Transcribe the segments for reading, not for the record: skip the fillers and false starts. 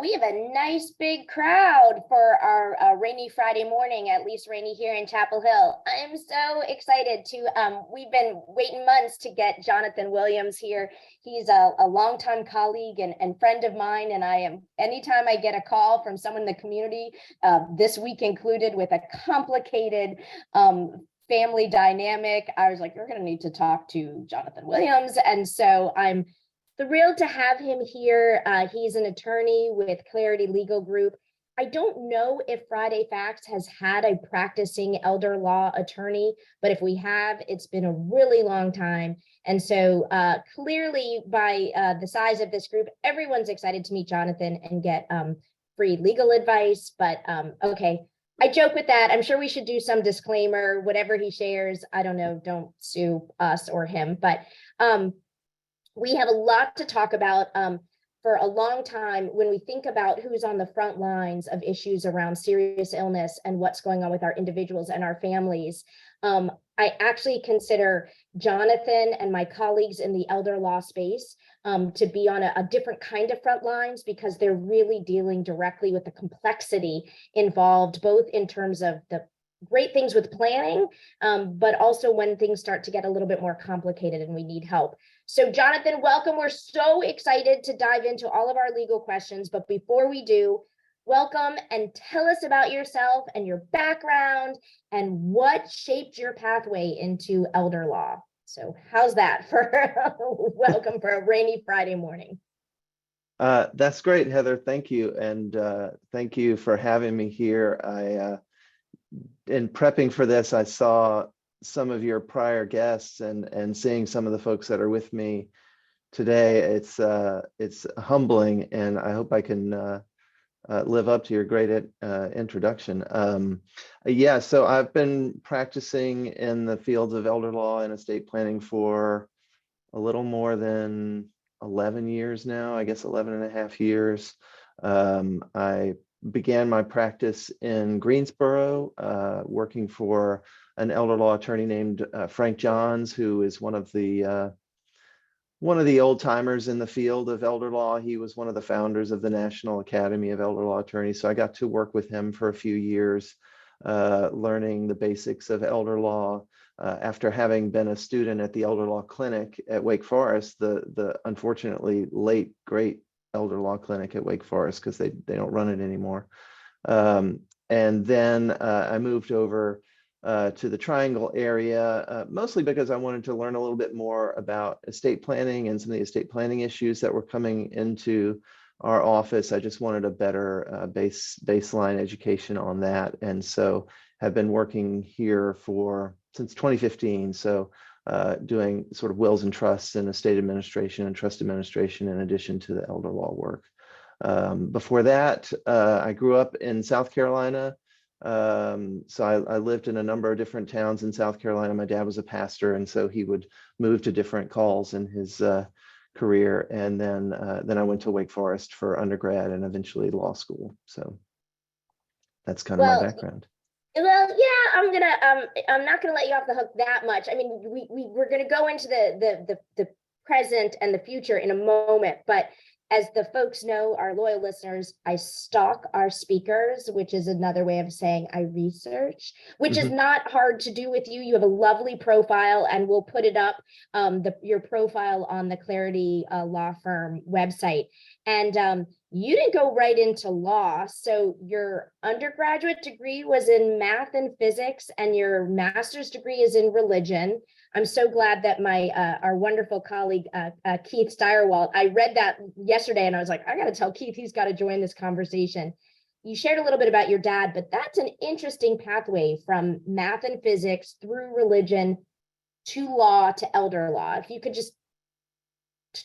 we have a nice big crowd for our rainy Friday morning, at least rainy here in Chapel Hill. I am so excited to, we've been waiting months to get Jonathan Williams here. He's a longtime colleague and friend of mine, and anytime I get a call from someone in the community, this week included, with a complicated family dynamic, I was like, you're going to need to talk to Jonathan Williams. And so I'm thrilled to have him here. He's an attorney with Clarity Legal Group. I don't know if Friday Facts has had a practicing elder law attorney, but if we have, it's been a really long time. And so clearly by the size of this group, everyone's excited to meet Jonathan and get free legal advice. But okay, I joke with that. I'm sure we should do some disclaimer, whatever he shares. I don't know, don't sue us or him, but we have a lot to talk about. For a long time, when we think about who's on the front lines of issues around serious illness and what's going on with our individuals and our families, I actually consider Jonathan and my colleagues in the elder law space to be on a different kind of front lines, because they're really dealing directly with the complexity involved, both in terms of the great things with planning, but also when things start to get a little bit more complicated and we need help. So Jonathan, welcome. We're so excited to dive into all of our legal questions. But before we do, welcome and tell us about yourself and your background and what shaped your pathway into elder law. So how's that for welcome for a rainy Friday morning? That's great, Heather. Thank you. And thank you for having me here. In prepping for this, I saw some of your prior guests and seeing some of the folks that are with me today. It's humbling, and I hope I can live up to your great introduction. So I've been practicing in the fields of elder law and estate planning for a little more than 11 years now, I guess 11 and a half years. I began my practice in Greensboro, working for an elder law attorney named Frank Johns, who is one of the old timers in the field of elder law. He was one of the founders of the National Academy of Elder Law Attorneys. So I got to work with him for a few years, learning the basics of elder law. After having been a student at the Elder Law Clinic at Wake Forest, the unfortunately late great elder law clinic at Wake Forest, because they don't run it anymore. And then I moved over to the Triangle area, mostly because I wanted to learn a little bit more about estate planning and some of the estate planning issues that were coming into our office. I just wanted a better baseline education on that. And so have been working here since 2015. So doing sort of wills and trusts and estate administration and trust administration in addition to the elder law work. Before that, I grew up in South Carolina. So I lived in a number of different towns in South Carolina. My dad was a pastor, and so he would move to different calls in his career. And then I went to Wake Forest for undergrad and eventually law school. So that's kind of my background. Well, yeah, I'm not gonna let you off the hook that much. I mean, we're gonna go into the present and the future in a moment, but as the folks know, our loyal listeners, I stalk our speakers, which is another way of saying I research, which is not hard to do with you. You have a lovely profile, and we'll put it up, your profile on the Clarity Law Firm website. And you didn't go right into law. So your undergraduate degree was in math and physics, and your master's degree is in religion. I'm so glad that our wonderful colleague, Keith Steyerwalt, I read that yesterday and I was like, I got to tell Keith he's got to join this conversation. You shared a little bit about your dad, but that's an interesting pathway from math and physics through religion to law to elder law.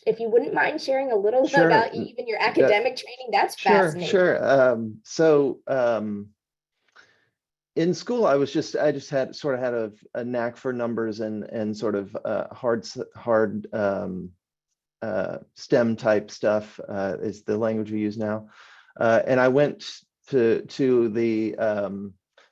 If you wouldn't mind sharing a little bit about even your academic training, that's fascinating. Sure. In school, I just had a knack for numbers and sort of hard STEM type stuff is the language we use now. And I went to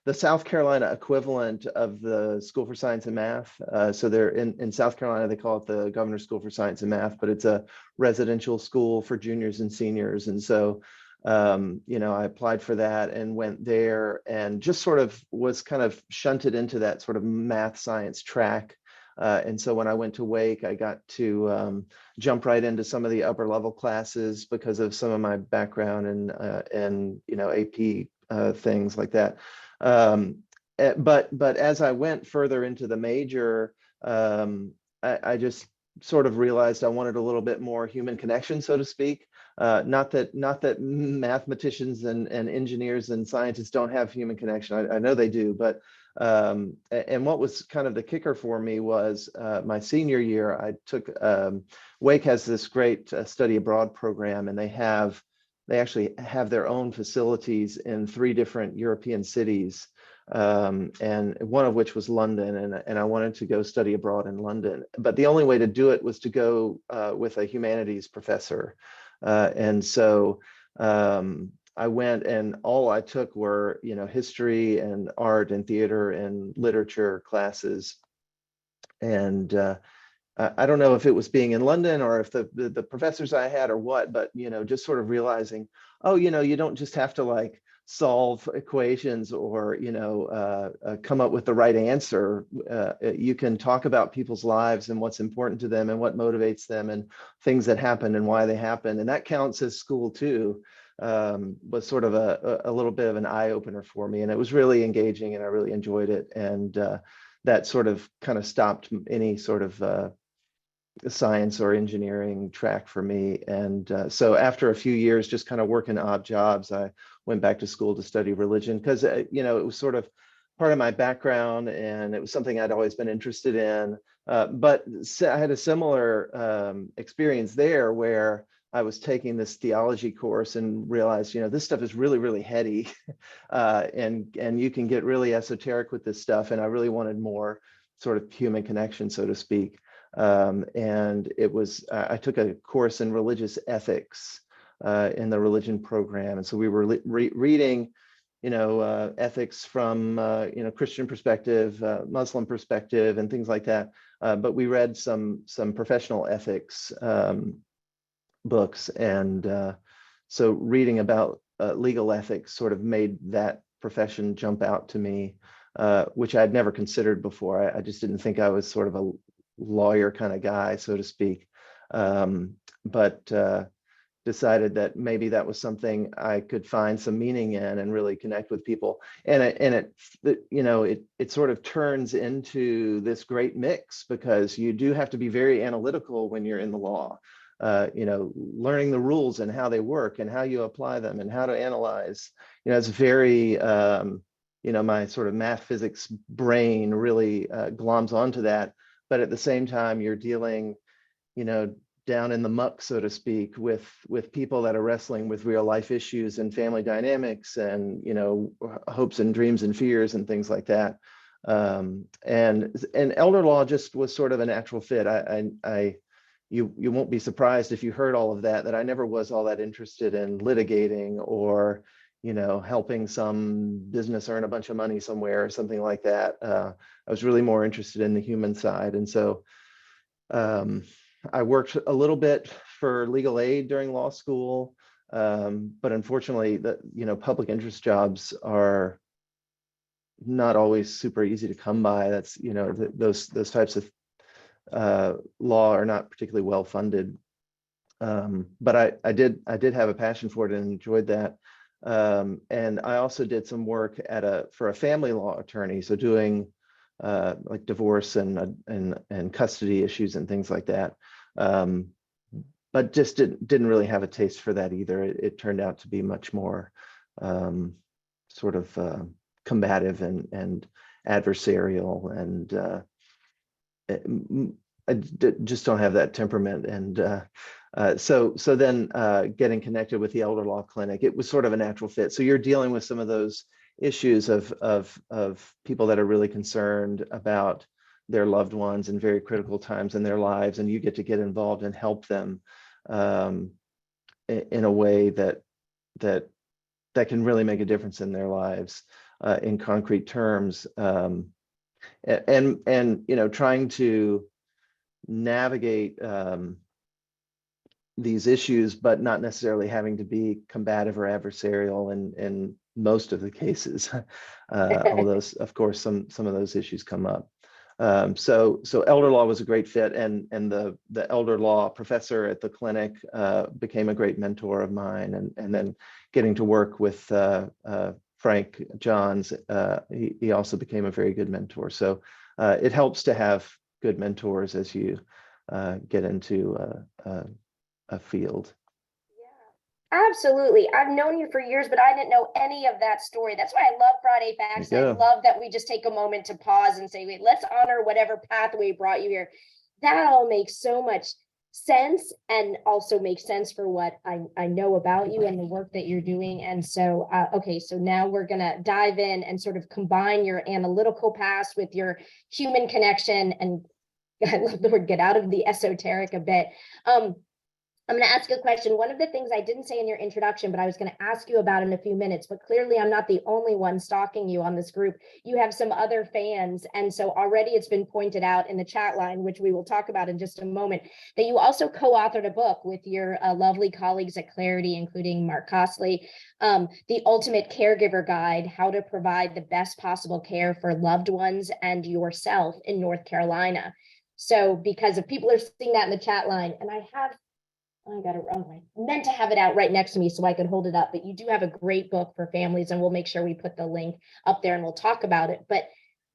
the South Carolina equivalent of the School for Science and Math. So they're in South Carolina, they call it the Governor's School for Science and Math, but it's a residential school for juniors and seniors. And so I applied for that and went there and just sort of was kind of shunted into that sort of math science track. And so when I went to Wake, I got to jump right into some of the upper level classes because of some of my background and AP things like that. But as I went further into the major, I just sort of realized I wanted a little bit more human connection, so to speak. Not that mathematicians and engineers and scientists don't have human connection. I know they do, but and what was kind of the kicker for me was my senior year, I took Wake has this great study abroad program, and they actually have their own facilities in 3 different European cities, and one of which was London, and I wanted to go study abroad in London. But the only way to do it was to go with a humanities professor. And so I went, and all I took were, history and art and theater and literature classes. And I don't know if it was being in London or if the professors I had or what, but, just sort of realizing, oh, you don't just have to like solve equations or, come up with the right answer. You can talk about people's lives and what's important to them and what motivates them and things that happen and why they happen. And that counts as school too. Was sort of a little bit of an eye opener for me. And it was really engaging and I really enjoyed it. And that sort of kind of stopped any sort of science or engineering track for me. And so after a few years, just kind of working odd jobs, I went back to school to study religion because, it was sort of part of my background and it was something I'd always been interested in. But I had a similar experience there where I was taking this theology course and realized, this stuff is really, really heady and you can get really esoteric with this stuff. And I really wanted more sort of human connection, so to speak. And it was, I took a course in religious ethics in the religion program. And so we were reading, ethics from, Christian perspective, Muslim perspective and things like that. But we read some professional ethics books. And so reading about legal ethics sort of made that profession jump out to me, which I'd never considered before. I just didn't think I was sort of a lawyer kind of guy, so to speak. But decided that maybe that was something I could find some meaning in and really connect with people. And it sort of turns into this great mix because you do have to be very analytical when you're in the law. Learning the rules and how they work and how you apply them and how to analyze. It's very my sort of math physics brain really gloms onto that. But at the same time, you're dealing, down in the muck, so to speak, with people that are wrestling with real life issues and family dynamics and, hopes and dreams and fears and things like that. And elder law just was sort of a natural fit. You won't be surprised if you heard all of that I never was all that interested in litigating or, helping some business earn a bunch of money somewhere or something like that. I was really more interested in the human side. And so I worked a little bit for legal aid during law school. But unfortunately, public interest jobs are not always super easy to come by. That's, those types of law are not particularly well funded. But I did have a passion for it and enjoyed that. And I also did some work for a family law attorney, so doing like divorce and custody issues and things like that. But just didn't really have a taste for that either. It turned out to be much more sort of combative and adversarial, and just don't have that temperament. And so then getting connected with the elder law clinic, it was sort of a natural fit. So you're dealing with some of those issues of people that are really concerned about their loved ones in very critical times in their lives, and you get involved and help them in a way that can really make a difference in their lives in concrete terms. And trying to navigate these issues, but not necessarily having to be combative or adversarial in most of the cases. Although, of course, some of those issues come up. So elder law was a great fit, and the elder law professor at the clinic became a great mentor of mine, and then getting to work with Frank Johns, he also became a very good mentor. So it helps to have good mentors as you get into a field. Absolutely. I've known you for years, but I didn't know any of that story. That's why I love Friday Facts. And I love that we just take a moment to pause and say, wait, let's honor whatever pathway brought you here. That all makes so much sense, and also makes sense for what I know about you and the work that you're doing. And so, okay, so now we're going to dive in and sort of combine your analytical past with your human connection. And I love the word get out of the esoteric a bit. I'm going to ask a question. One of the things I didn't say in your introduction, but I was going to ask you about in a few minutes, but clearly I'm not the only one stalking you on this group. You have some other fans. And so already it's been pointed out in the chat line, which we will talk about in just a moment, that you also co-authored a book with your lovely colleagues at Clarity, including Mark Costley, The Ultimate Caregiver Guide, How to Provide the Best Possible Care for Loved Ones and Yourself in North Carolina. So because if people are seeing that in the chat line, and I got it wrong. I meant to have it out right next to me so I could hold it up, but you do have a great book for families, and we'll make sure we put the link up there and we'll talk about it. But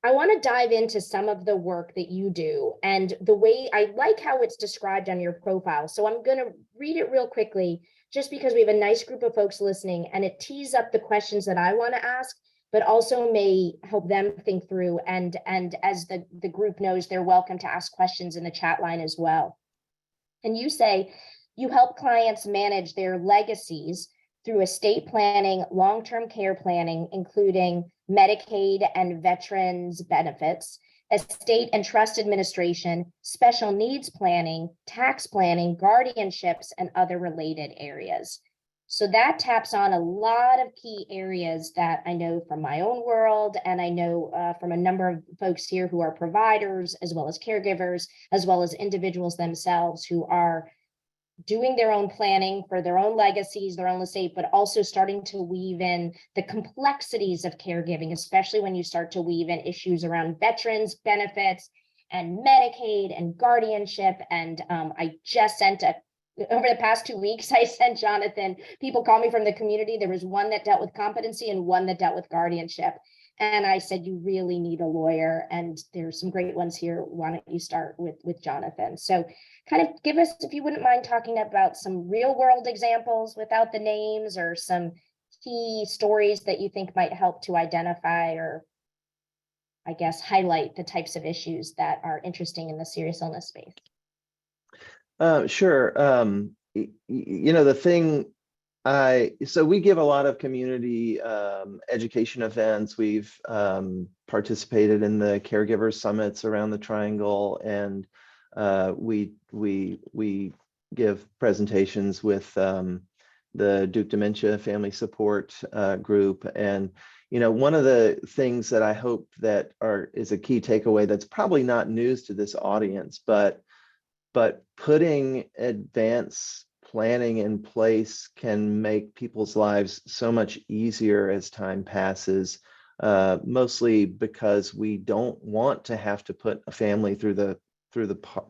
I want to dive into some of the work that you do, and the way I like how it's described on your profile. So I'm going to read it real quickly, just because we have a nice group of folks listening, and it tees up the questions that I want to ask, but also may help them think through. And as the group knows, they're welcome to ask questions in the chat line as well. And you say, you help clients manage their legacies through estate planning, long-term care planning, including Medicaid and Veterans benefits, estate and trust administration, special needs planning, tax planning, guardianships, and other related areas. So that taps on a lot of key areas that I know from my own world, and I know from a number of folks here who are providers, as well as caregivers, as well as individuals themselves who are doing their own planning for their own legacies, their own estate, but also starting to weave in the complexities of caregiving, especially when you start to weave in issues around veterans benefits and Medicaid and guardianship. And I just sent over the past 2 weeks, I sent Jonathan, people call me from the community. There was one that dealt with competency and one that dealt with guardianship. And I said, you really need a lawyer. And there's some great ones here. Why don't you start with Jonathan? So kind of give us, if you wouldn't mind, talking about some real world examples without the names, or some key stories that you think might help to identify, or I guess highlight the types of issues that are interesting in the serious illness space. Sure. The thing so we give a lot of community education events. We've participated in the caregiver summits around the Triangle, and we give presentations with the Duke Dementia Family Support Group. And one of the things that I hope that is a key takeaway that's probably not news to this audience, but putting advanced planning in place can make people's lives so much easier as time passes, mostly because we don't want to have to put a family through the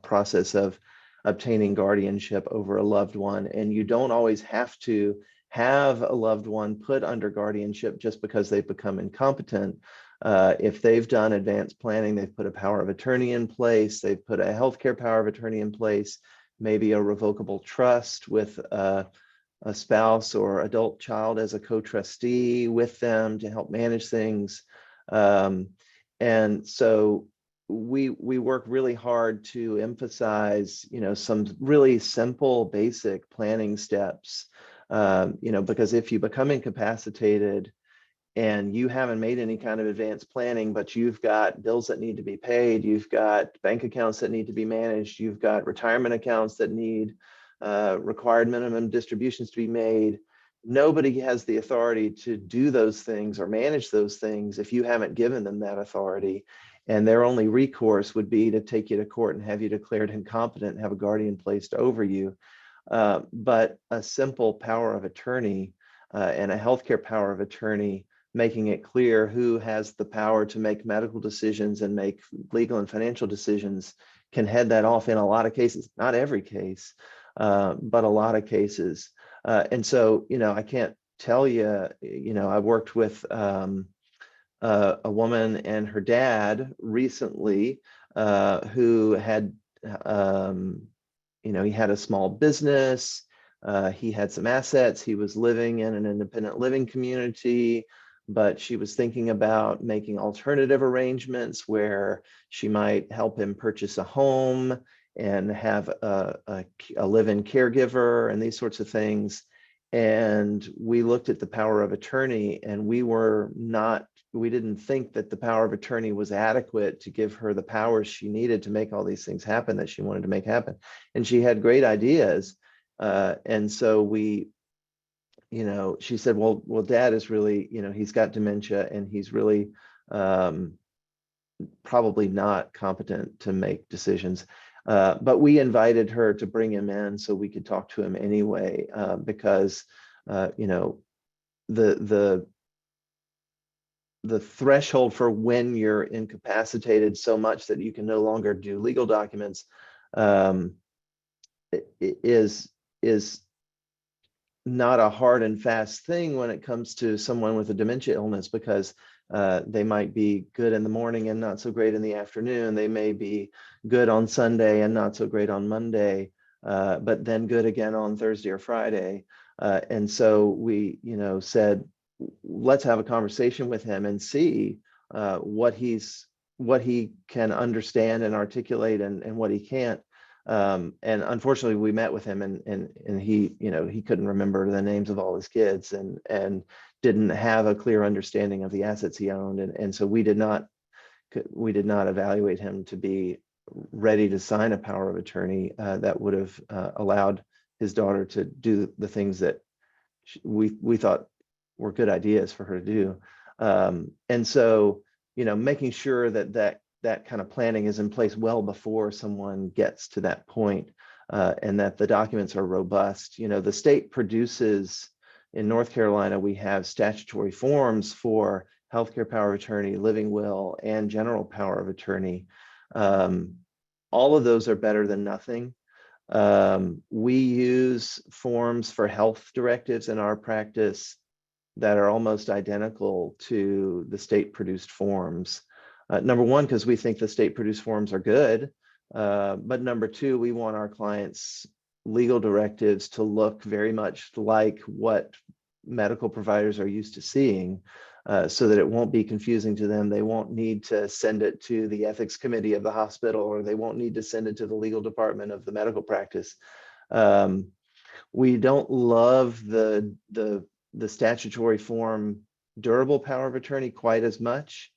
process of obtaining guardianship over a loved one. And you don't always have to have a loved one put under guardianship just because they've become incompetent. If they've done advanced planning, they've put a power of attorney in place, they've put a healthcare power of attorney in place, maybe a revocable trust with a spouse or adult child as a co-trustee with them to help manage things. And so we work really hard to emphasize, some really simple, basic planning steps, because if you become incapacitated and you haven't made any kind of advanced planning, but you've got bills that need to be paid, you've got bank accounts that need to be managed, you've got retirement accounts that need required minimum distributions to be made, nobody has the authority to do those things or manage those things if you haven't given them that authority. And their only recourse would be to take you to court and have you declared incompetent and have a guardian placed over you. But a simple power of attorney and a healthcare power of attorney, making it clear who has the power to make medical decisions and make legal and financial decisions, can head that off in a lot of cases, not every case, but a lot of cases. And so, I can't tell you, I worked with a woman and her dad recently who had, he had a small business. He had some assets. He was living in an independent living community, but she was thinking about making alternative arrangements where she might help him purchase a home and have a live-in caregiver and these sorts of things. And we looked at the power of attorney, and we didn't think that the power of attorney was adequate to give her the powers she needed to make all these things happen that she wanted to make happen. And she had great ideas. And so she said, well, dad is really, he's got dementia and he's really probably not competent to make decisions. But we invited her to bring him in so we could talk to him anyway, because, the threshold for when you're incapacitated so much that you can no longer do legal documents is not a hard and fast thing when it comes to someone with a dementia illness, because they might be good in the morning and not so great in the afternoon. They may be good on Sunday and not so great on Monday, but then good again on Thursday or Friday. And so we, said, let's have a conversation with him and see what he can understand and articulate and what he can't. And unfortunately, we met with him and he, he couldn't remember the names of all his kids and didn't have a clear understanding of the assets he owned. And so we did not evaluate him to be ready to sign a power of attorney that would have allowed his daughter to do the things that we thought were good ideas for her to do. And so, making sure that kind of planning is in place well before someone gets to that point, and that the documents are robust. The state produces, in North Carolina, we have statutory forms for healthcare power of attorney, living will, and general power of attorney. All of those are better than nothing. We use forms for health directives in our practice that are almost identical to the state produced forms. Number one, because we think the state produced forms are good. But number two, we want our clients' legal directives to look very much like what medical providers are used to seeing, so that it won't be confusing to them. They won't need to send it to the ethics committee of the hospital, or they won't need to send it to the legal department of the medical practice. We don't love the statutory form durable power of attorney quite as much,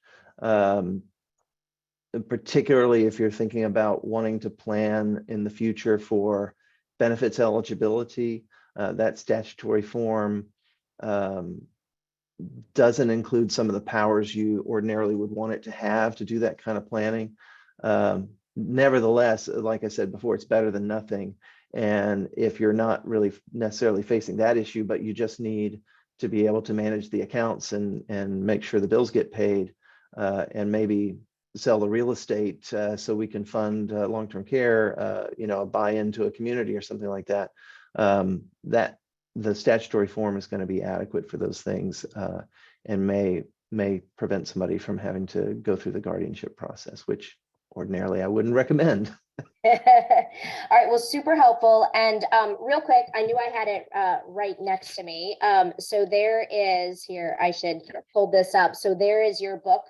particularly if you're thinking about wanting to plan in the future for benefits eligibility. That statutory form doesn't include some of the powers you ordinarily would want it to have to do that kind of planning. Nevertheless, like I said before, it's better than nothing. And if you're not really necessarily facing that issue, but you just need to be able to manage the accounts and make sure the bills get paid, and maybe sell the real estate so we can fund long-term care, buy into a community or something like that, that the statutory form is going to be adequate for those things, and may prevent somebody from having to go through the guardianship process, which ordinarily I wouldn't recommend. All right, well, super helpful. And real quick, I knew I had it right next to me. So there is here, I should hold this up. So there is your book.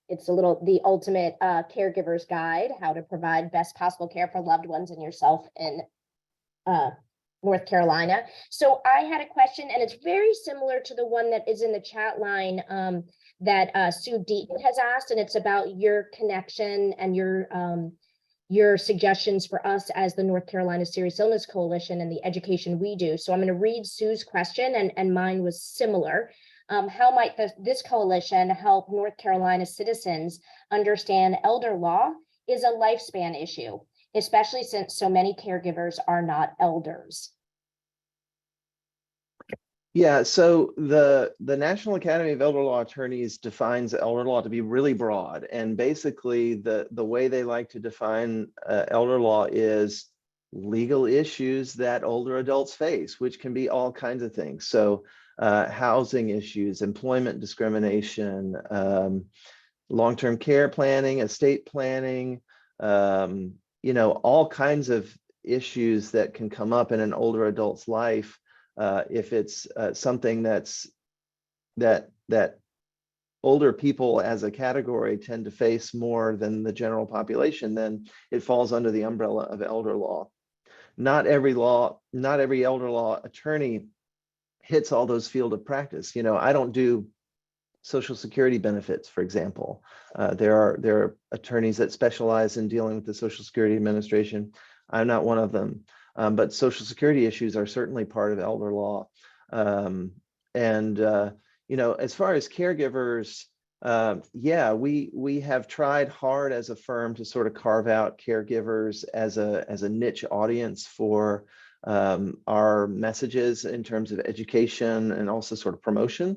It's The Ultimate Caregiver's Guide, How to Provide Best Possible Care for Loved Ones and Yourself in North Carolina. So I had a question, and it's very similar to the one that is in the chat line that Sue Deaton has asked, and it's about your connection and your suggestions for us as the North Carolina Serious Illness Coalition and the education we do. So I'm going to read Sue's question, and mine was similar. How might this coalition help North Carolina citizens understand elder law is a lifespan issue? especially since so many caregivers are not elders? Yeah, so the National Academy of Elder Law Attorneys defines elder law to be really broad, and basically the way they like to define elder law is legal issues that older adults face, which can be all kinds of things. So housing issues, employment discrimination, long-term care planning, estate planning, all kinds of issues that can come up in an older adult's life. If it's something that older people as a category tend to face more than the general population, then it falls under the umbrella of elder law. Not every elder law attorney hits all those field of practice. I don't do Social Security benefits, for example. There are attorneys that specialize in dealing with the Social Security Administration. I'm not one of them, but Social Security issues are certainly part of elder law. As far as caregivers, yeah, we have tried hard as a firm to sort of carve out caregivers as a niche audience for our messages in terms of education and also sort of promotion,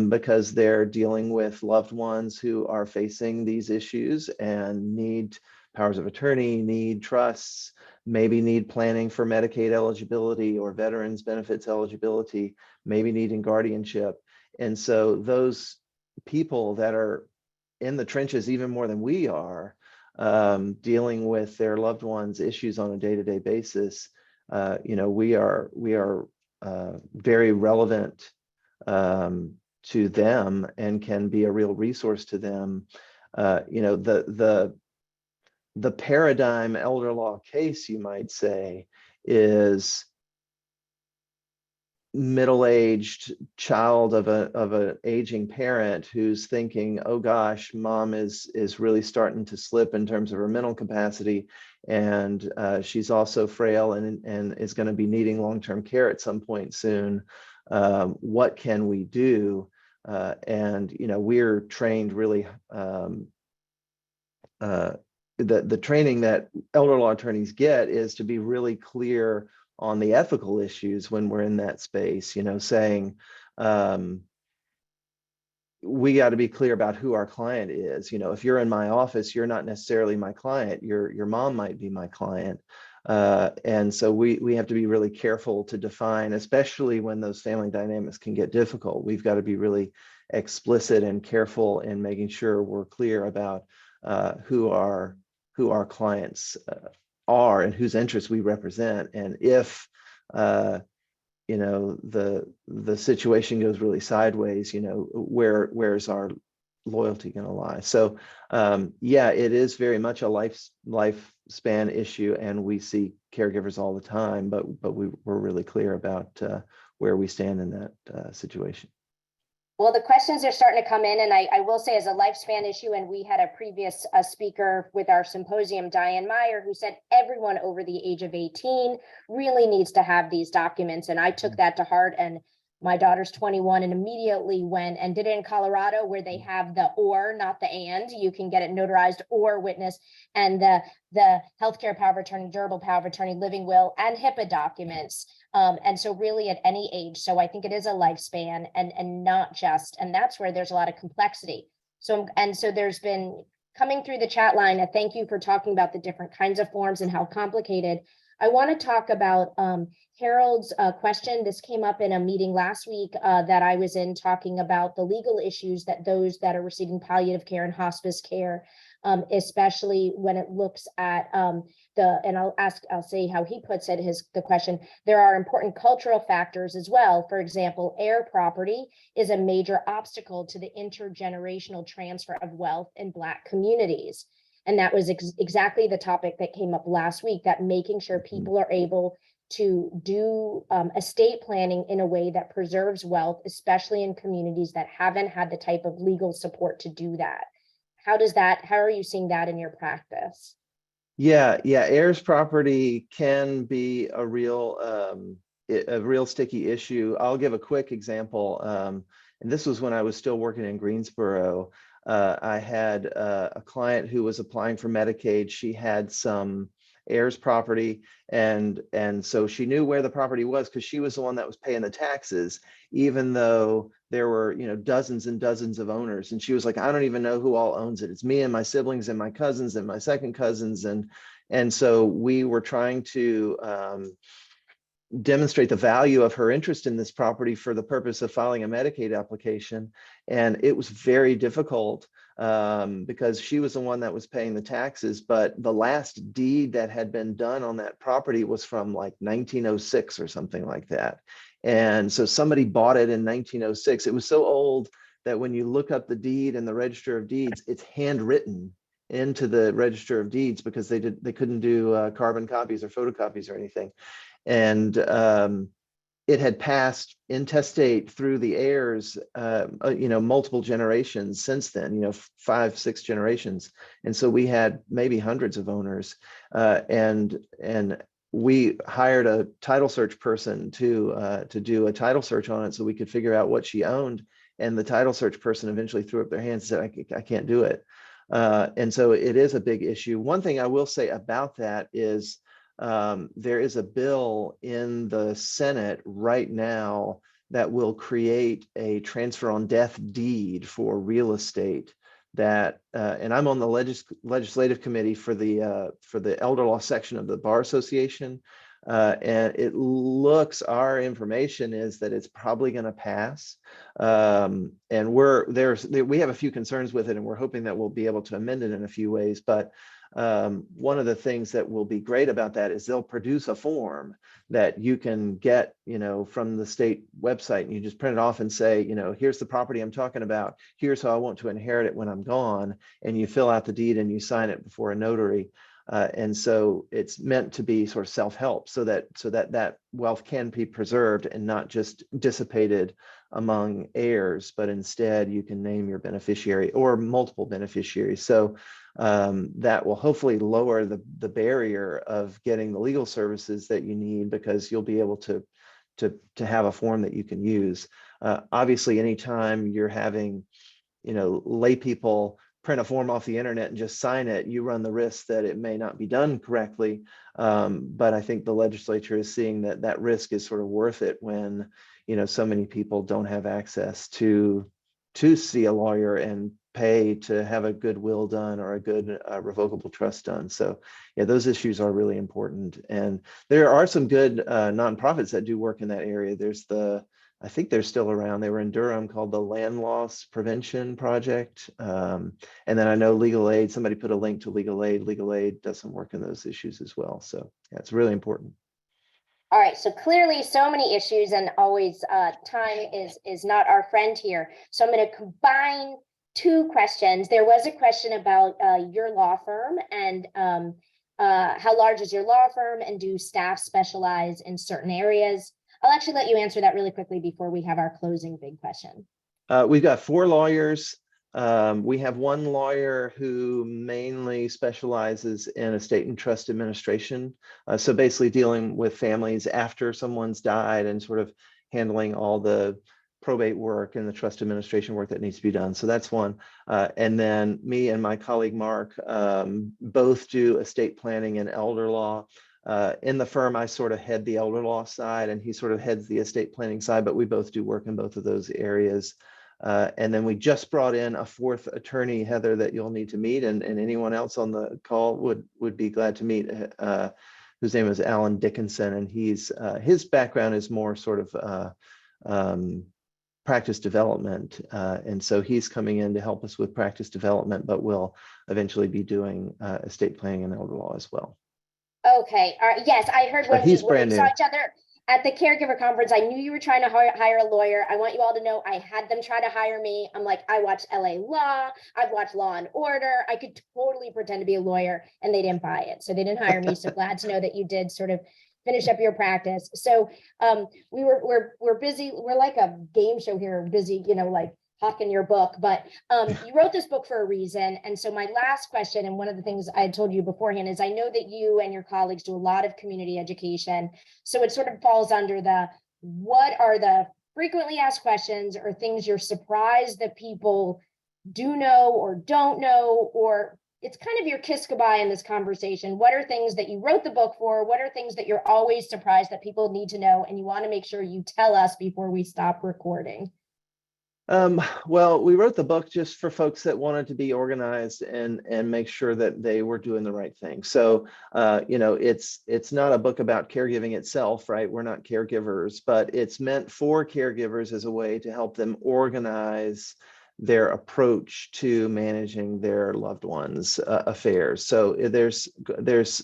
because they're dealing with loved ones who are facing these issues and need powers of attorney, need trusts, maybe need planning for Medicaid eligibility or veterans benefits eligibility, maybe needing guardianship. And so those people that are in the trenches even more than we are, dealing with their loved ones' issues on a day-to-day basis, we are very relevant to them and can be a real resource to them. The paradigm elder law case, you might say, is middle-aged child of an aging parent who's thinking, oh gosh, mom is really starting to slip in terms of her mental capacity, and she's also frail and is going to be needing long-term care at some point soon. What can we do? We're trained really, the training that elder law attorneys get is to be really clear on the ethical issues when we're in that space, saying, we got to be clear about who our client is. If you're in my office, you're not necessarily my client. Your mom might be my client. And so we have to be really careful to define, especially when those family dynamics can get difficult. We've got to be really explicit and careful in making sure we're clear about who our clients are and whose interests we represent. And if the situation goes really sideways, where's our loyalty going to lie? So yeah, it is very much a lifespan issue, and we see caregivers all the time, but we're really clear about where we stand in that situation. Well, the questions are starting to come in, and I will say as a lifespan issue, and we had a previous speaker with our symposium, Diane Meyer, who said everyone over the age of 18 really needs to have these documents. And I took that to heart, and my daughter's 21 and immediately went and did it in Colorado, where they have the or, not the and. You can get it notarized or witness, and the healthcare power of attorney, durable power of attorney, living will, and HIPAA documents. And so really at any age. So I think it is a lifespan and not just, and that's where there's a lot of complexity. So there's been coming through the chat line, a thank you for talking about the different kinds of forms and how complicated. I want to talk about Harold's question. This came up in a meeting last week that I was in, talking about the legal issues that those that are receiving palliative care and hospice care, especially when it looks at and I'll say how he puts it, the question, there are important cultural factors as well. For example, heir property is a major obstacle to the intergenerational transfer of wealth in Black communities. And that was exactly the topic that came up last week, that making sure people are able to do estate planning in a way that preserves wealth, especially in communities that haven't had the type of legal support to do that. How are you seeing that in your practice? Yeah, heirs property can be a real sticky issue. I'll give a quick example. And this was when I was still working in Greensboro. I had a client who was applying for Medicaid. She had some heir's property. And so she knew where the property was because she was the one that was paying the taxes, even though there were, dozens and dozens of owners. And she was like, I don't even know who all owns it. It's me and my siblings and my cousins and my second cousins. And so we were trying to demonstrate the value of her interest in this property for the purpose of filing a Medicaid application. And it was very difficult because she was the one that was paying the taxes, but the last deed that had been done on that property was from like 1906 or something like that. And so somebody bought it in 1906. It was so old that when you look up the deed in the Register of Deeds, it's handwritten into the Register of Deeds because they couldn't do carbon copies or photocopies or anything. And it had passed intestate through the heirs, multiple generations since then, 5, 6 generations. And so we had maybe hundreds of owners, and we hired a title search person to do a title search on it so we could figure out what she owned. And the title search person eventually threw up their hands and said, I can't do it. And so it is a big issue. One thing I will say about that is there is a bill in the Senate right now that will create a transfer on death deed for real estate that, and I'm on the legislative committee for the elder law section of the Bar Association. And it looks, our information is that it's probably going to pass. And we have a few concerns with it, and we're hoping that we'll be able to amend it in a few ways. But one of the things that will be great about that is they'll produce a form that you can get, from the state website, and you just print it off and say, here's the property I'm talking about. Here's how I want to inherit it when I'm gone. And you fill out the deed and you sign it before a notary. And so it's meant to be sort of self-help so that wealth can be preserved and not just dissipated among heirs, but instead you can name your beneficiary or multiple beneficiaries. So that will hopefully lower the barrier of getting the legal services that you need, because you'll be able to have a form that you can use. Obviously, anytime you're having, lay people print a form off the internet and just sign it, you run the risk that it may not be done correctly. But I think the legislature is seeing that risk is sort of worth it when, so many people don't have access to see a lawyer and pay to have a good will done or a good revocable trust done. So yeah, those issues are really important. And there are some good nonprofits that do work in that area. There's I think they're still around. They were in Durham, called the Land Loss Prevention Project. And then I know Legal Aid, somebody put a link to Legal Aid. Legal Aid does some work in those issues as well. So yeah, it's really important. All right, so clearly so many issues, and always time is not our friend here. So I'm going to combine two questions. There was a question about your law firm and how large is your law firm, and do staff specialize in certain areas? I'll actually let you answer that really quickly before we have our closing big question. We've got 4 lawyers. We have one lawyer who mainly specializes in estate and trust administration. So basically dealing with families after someone's died and sort of handling all the probate work and the trust administration work that needs to be done. So that's one. And then me and my colleague, Mark, both do estate planning and elder law. In the firm, I sort of head the elder law side and he sort of heads the estate planning side, but we both do work in both of those areas. And then we just brought in a 4th attorney, Heather, that you'll need to meet, and anyone else on the call would be glad to meet, whose name is Alan Dickinson. And his background is more sort of practice development. And so he's coming in to help us with practice development, but will eventually be doing estate planning and elder law as well. Okay. All right. Yes, I heard when we saw each other at the caregiver conference, I knew you were trying to hire a lawyer. I want you all to know I had them try to hire me. I'm like, I watched LA Law. I've watched Law and Order. I could totally pretend to be a lawyer, and they didn't buy it. So they didn't hire me. So glad to know that you did sort of finish up your practice. So we're busy. We're like a game show here, busy, like hawking your book, but you wrote this book for a reason. And so my last question, and one of the things I had told you beforehand, is I know that you and your colleagues do a lot of community education. So it sort of falls under what are the frequently asked questions or things you're surprised that people do know or don't know, or it's kind of your kiss goodbye in this conversation. What are things that you wrote the book for? What are things that you're always surprised that people need to know? And you want to make sure you tell us before we stop recording. Well, we wrote the book just for folks that wanted to be organized and make sure that they were doing the right thing. So, it's not a book about caregiving itself, right? We're not caregivers, but it's meant for caregivers as a way to help them organize their approach to managing their loved ones' affairs. So there's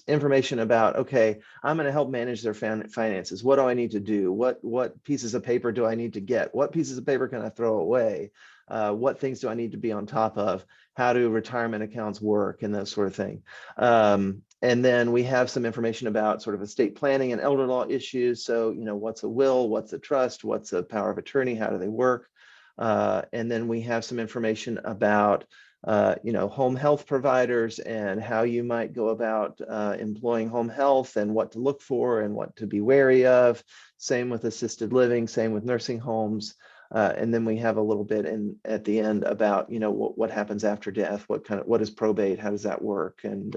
information about, okay, I'm going to help manage their finances. What do I need to do? What pieces of paper do I need to get? What pieces of paper can I throw away? What things do I need to be on top of? How do retirement accounts work and that sort of thing? And then we have some information about sort of estate planning and elder law issues. So, what's a will? What's a trust? What's a power of attorney? How do they work? And then we have some information about, home health providers and how you might go about employing home health and what to look for and what to be wary of. Same with assisted living, same with nursing homes. And then we have a little bit at the end about, what happens after death, what is probate, how does that work, and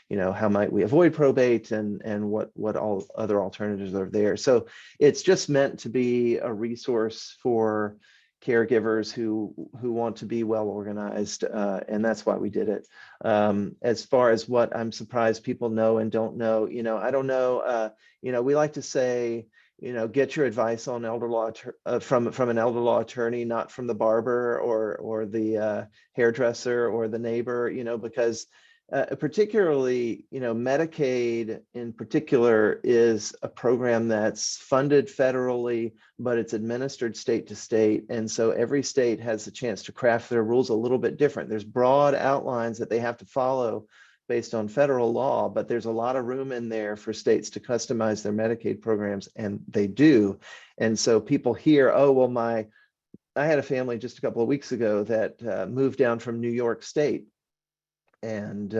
how might we avoid probate, and what all other alternatives are there. So it's just meant to be a resource for caregivers who want to be well organized, and that's why we did it. As far as what I'm surprised people know and don't know, I don't know. We like to say, get your advice on elder law from an elder law attorney, not from the barber or the hairdresser or the neighbor, because particularly, Medicaid in particular is a program that's funded federally, but it's administered state to state. And so every state has a chance to craft their rules a little bit different. There's broad outlines that they have to follow based on federal law, but there's a lot of room in there for states to customize their Medicaid programs, and they do. And so people hear, oh, well, I had a family just a couple of weeks ago that moved down from New York State and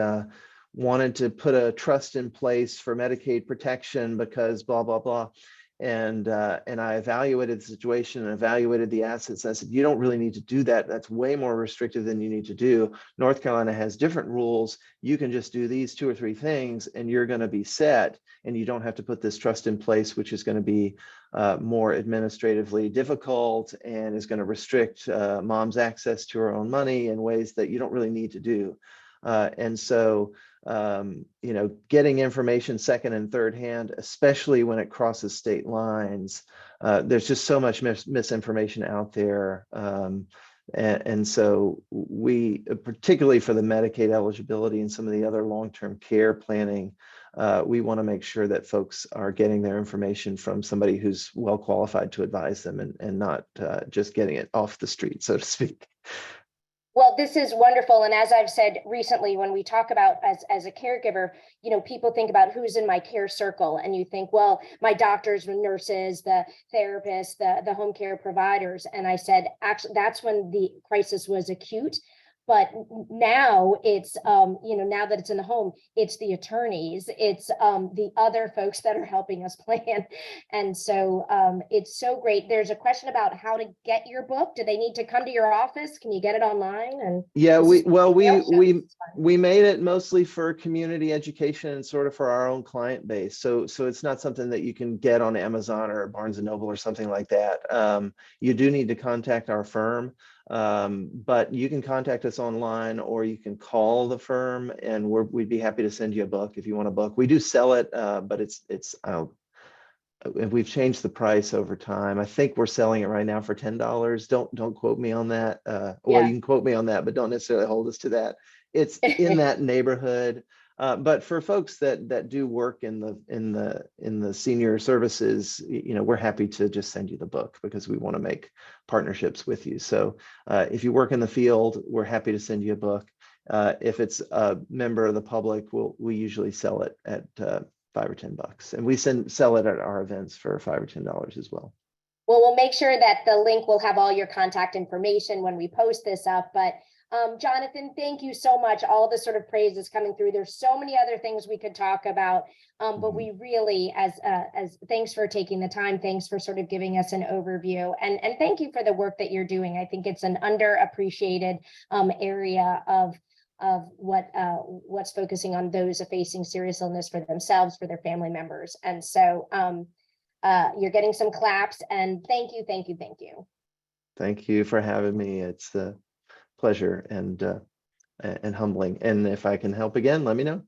wanted to put a trust in place for Medicaid protection because blah, blah, blah. And I evaluated the situation and evaluated the assets. I said, you don't really need to do that. That's way more restrictive than you need to do. North Carolina has different rules. You can just do these 2 or 3 things and you're going to be set. And you don't have to put this trust in place, which is going to be more administratively difficult and is going to restrict mom's access to her own money in ways that you don't really need to do. And so, getting information second and third hand, especially when it crosses state lines, there's just so much misinformation out there. And so we, particularly for the Medicaid eligibility and some of the other long-term care planning, we want to make sure that folks are getting their information from somebody who's well qualified to advise them and not just getting it off the street, so to speak. Well, this is wonderful. And as I've said recently, when we talk about as a caregiver, people think about who's in my care circle. And you think, well, my doctors, nurses, the therapists, the home care providers. And I said, actually, that's when the crisis was acute. But now it's, now that it's in the home, it's the attorneys, it's the other folks that are helping us plan. And so it's so great. There's a question about how to get your book. Do they need to come to your office? Can you get it online? And yeah, we made it mostly for community education and sort of for our own client base. So it's not something that you can get on Amazon or Barnes and Noble or something like that. You do need to contact our firm. But you can contact us online or you can call the firm and we'd be happy to send you a book if you want a book. We do sell it, but we've changed the price over time. I think we're selling it right now for $10. Don't quote me on that. Well, you can quote me on that, but don't necessarily hold us to that. It's in that neighborhood. But for folks that do work in the senior services, we're happy to just send you the book because we want to make partnerships with you. So if you work in the field, we're happy to send you a book. If it's a member of the public, we usually sell it at $5 or $10, and we sell it at our events for $5 or $10 as well. Well, we'll make sure that the link will have all your contact information when we post this up. But Jonathan, thank you so much. All the sort of praise is coming through. There's so many other things we could talk about, but we really, as thanks for taking the time. Thanks for sort of giving us an overview, and thank you for the work that you're doing. I think it's an underappreciated area of of what's focusing on those facing serious illness for themselves, for their family members. And so you're getting some claps, and thank you, thank you, thank you. Thank you for having me. It's a pleasure and humbling. And if I can help again, let me know.